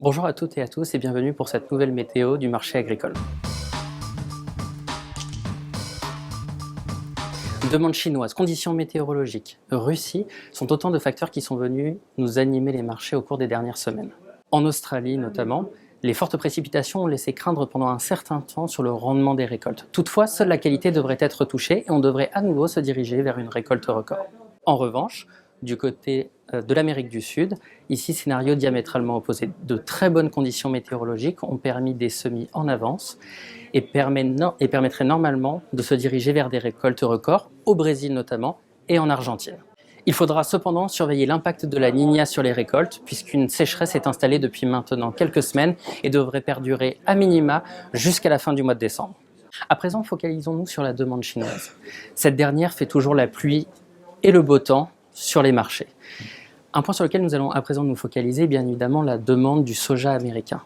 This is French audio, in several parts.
Bonjour à toutes et à tous et bienvenue pour cette nouvelle météo du marché agricole. Demande chinoise, conditions météorologiques, Russie sont autant de facteurs qui sont venus nous animer les marchés au cours des dernières semaines. En Australie notamment, les fortes précipitations ont laissé craindre pendant un certain temps sur le rendement des récoltes. Toutefois, seule la qualité devrait être touchée et on devrait à nouveau se diriger vers une récolte record. En revanche, du côté de l'Amérique du Sud, ici scénario diamétralement opposé. De très bonnes conditions météorologiques ont permis des semis en avance et permettraient normalement de se diriger vers des récoltes records, au Brésil notamment et en Argentine. Il faudra cependant surveiller l'impact de la Niña sur les récoltes, puisqu'une sécheresse est installée depuis maintenant quelques semaines et devrait perdurer à minima jusqu'à la fin du mois de décembre. À présent, focalisons-nous sur la demande chinoise. Cette dernière fait toujours la pluie et le beau temps sur les marchés. Un point sur lequel nous allons à présent nous focaliser est bien évidemment la demande du soja américain.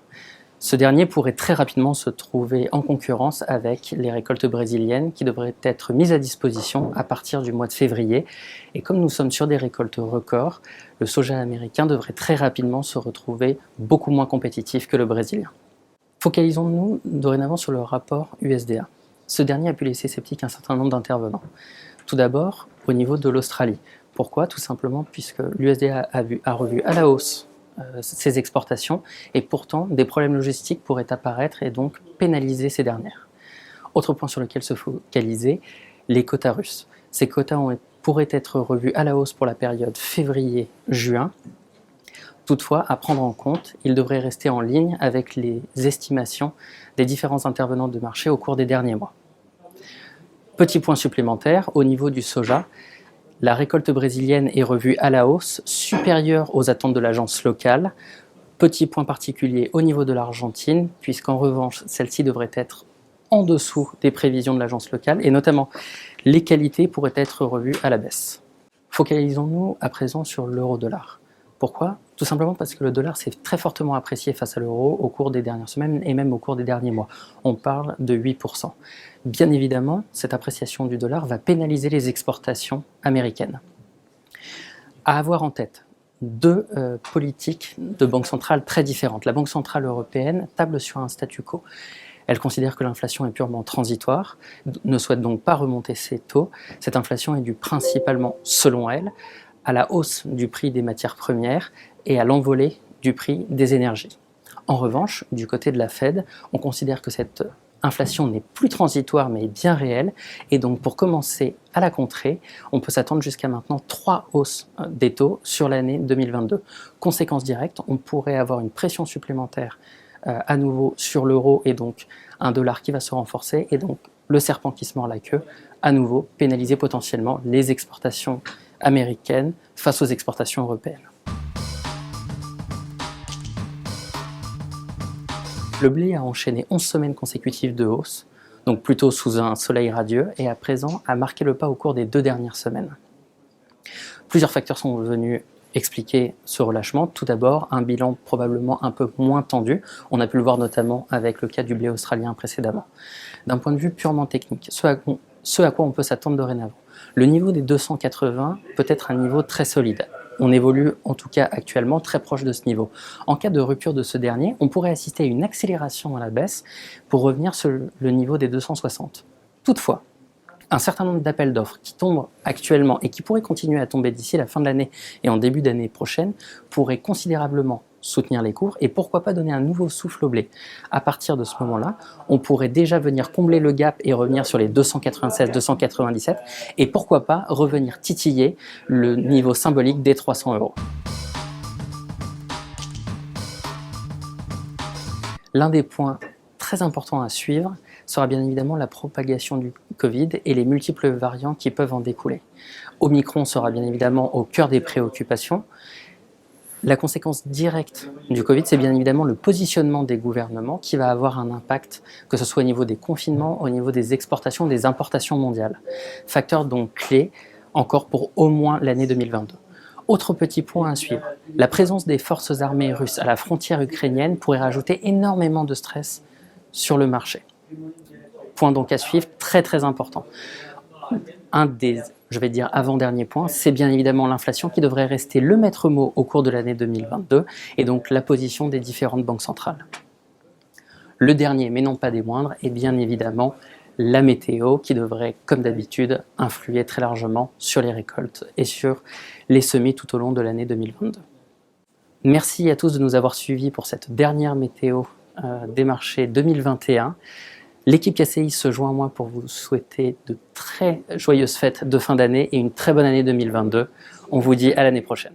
Ce dernier pourrait très rapidement se trouver en concurrence avec les récoltes brésiliennes qui devraient être mises à disposition à partir du mois de février. Et comme nous sommes sur des récoltes records, le soja américain devrait très rapidement se retrouver beaucoup moins compétitif que le brésilien. Focalisons-nous dorénavant sur le rapport USDA. Ce dernier a pu laisser sceptique un certain nombre d'intervenants. Tout d'abord, au niveau de l'Australie. Pourquoi? Tout simplement puisque l'USDA a revu à la hausse ses exportations et pourtant des problèmes logistiques pourraient apparaître et donc pénaliser ces dernières. Autre point sur lequel se focaliser, les quotas russes. Ces quotas pourraient être revus à la hausse pour la période février-juin. Toutefois, à prendre en compte, ils devraient rester en ligne avec les estimations des différents intervenants de marché au cours des derniers mois. Petit point supplémentaire, au niveau du soja, la récolte brésilienne est revue à la hausse, supérieure aux attentes de l'agence locale. Petit point particulier au niveau de l'Argentine, puisqu'en revanche, celle-ci devrait être en dessous des prévisions de l'agence locale, et notamment les qualités pourraient être revues à la baisse. Focalisons-nous à présent sur l'euro-dollar. Pourquoi? Tout simplement parce que le dollar s'est très fortement apprécié face à l'euro au cours des dernières semaines et même au cours des derniers mois. On parle de 8%. Bien évidemment, cette appréciation du dollar va pénaliser les exportations américaines. À avoir en tête deux politiques de banques centrales très différentes. La Banque centrale européenne table sur un statu quo. Elle considère que l'inflation est purement transitoire, ne souhaite donc pas remonter ses taux. Cette inflation est due principalement, selon elle, à la hausse du prix des matières premières et à l'envolée du prix des énergies. En revanche, du côté de la Fed, on considère que cette inflation n'est plus transitoire mais bien réelle, et donc pour commencer à la contrer, on peut s'attendre jusqu'à maintenant 3 hausses des taux sur l'année 2022. Conséquence directe, on pourrait avoir une pression supplémentaire à nouveau sur l'euro et donc un dollar qui va se renforcer et donc le serpent qui se mord la queue, à nouveau pénaliser potentiellement les exportations américaines face aux exportations européennes. Le blé a enchaîné 11 semaines consécutives de hausse, donc plutôt sous un soleil radieux, et à présent a marqué le pas au cours des 2 dernières semaines. Plusieurs facteurs sont venus expliquer ce relâchement. Tout d'abord, un bilan probablement un peu moins tendu. On a pu le voir notamment avec le cas du blé australien précédemment. D'un point de vue purement technique, ce à quoi on peut s'attendre dorénavant. Le niveau des 280 peut être un niveau très solide. On évolue en tout cas actuellement très proche de ce niveau. En cas de rupture de ce dernier, on pourrait assister à une accélération à la baisse pour revenir sur le niveau des 260. Toutefois, un certain nombre d'appels d'offres qui tombent actuellement et qui pourraient continuer à tomber d'ici la fin de l'année et en début d'année prochaine pourraient considérablement soutenir les cours et pourquoi pas donner un nouveau souffle au blé. À partir de ce moment-là, on pourrait déjà venir combler le gap et revenir sur les 296, 297 et pourquoi pas revenir titiller le niveau symbolique des 300 euros. L'un des points très importants à suivre sera bien évidemment la propagation du Covid et les multiples variants qui peuvent en découler. Omicron sera bien évidemment au cœur des préoccupations. La conséquence directe du Covid, c'est bien évidemment le positionnement des gouvernements qui va avoir un impact, que ce soit au niveau des confinements, au niveau des exportations, des importations mondiales. Facteur donc clé encore pour au moins l'année 2022. Autre petit point à suivre, la présence des forces armées russes à la frontière ukrainienne pourrait rajouter énormément de stress sur le marché. Point donc à suivre, très très important. Un des, je vais dire, avant-dernier point, c'est bien évidemment l'inflation qui devrait rester le maître mot au cours de l'année 2022 et donc la position des différentes banques centrales. Le dernier, mais non pas des moindres, est bien évidemment la météo qui devrait, comme d'habitude, influer très largement sur les récoltes et sur les semis tout au long de l'année 2022. Merci à tous de nous avoir suivis pour cette dernière météo des marchés 2021. L'équipe KCI se joint à moi pour vous souhaiter de très joyeuses fêtes de fin d'année et une très bonne année 2022. On vous dit à l'année prochaine.